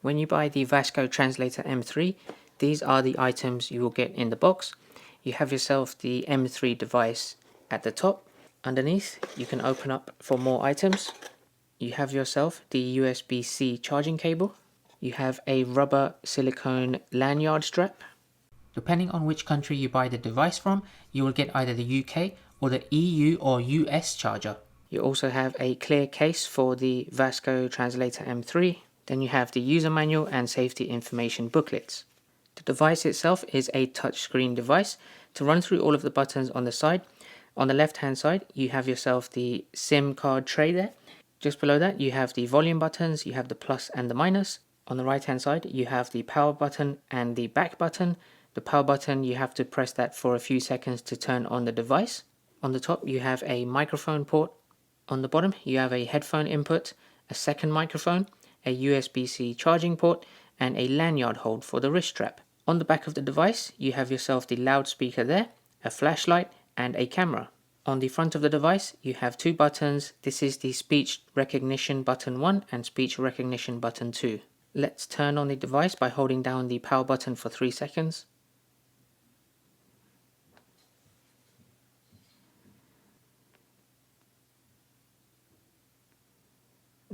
When you buy the Vasco Translator M3, these are the items you will get in the box. You have yourself the M3 device at the top. Underneath, you can open up for more items. You have yourself the USB-C charging cable. You have a rubber silicone lanyard strap. Depending on which country you buy the device from, you will get either the UK or the EU or US charger. You also have a clear case for the Vasco Translator M3. Then you have the user manual and safety information booklets. The device itself is a touchscreen device. To run through all of the buttons on the side, on the left hand side you have yourself the SIM card tray there. Just below that you have the volume buttons, you have the plus and the minus. On the right hand side you have the power button and the back button. The power button, you have to press that for a few seconds to turn on the device. On the top you have a microphone port. On the bottom you have a headphone input, a second microphone, a USB-C charging port, and a lanyard hold for the wrist strap. On the back of the device you have yourself the loudspeaker there, a flashlight, and a camera. On the front of the device you have two buttons. This is the speech recognition button 1 and speech recognition button 2. Let's turn on the device by holding down the power button for 3 seconds.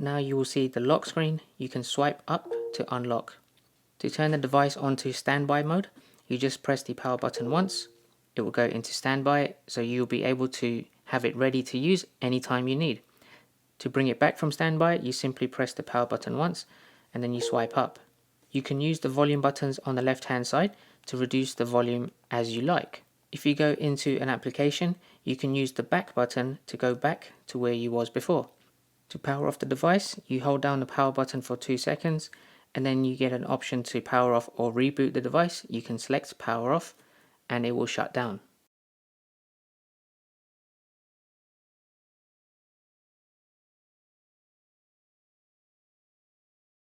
Now you will see the lock screen. You can swipe up to unlock. To turn the device onto standby mode, you just press the power button once. It will go into standby, so you'll be able to have it ready to use anytime you need. To bring it back from standby, you simply press the power button once and then you swipe up. You can use the volume buttons on the left hand side to reduce the volume as you like. If you go into an application, you can use the back button to go back to where you was before. To power off the device, you hold down the power button for 2 seconds and then you get an option to power off or reboot the device. You can select power off and it will shut down.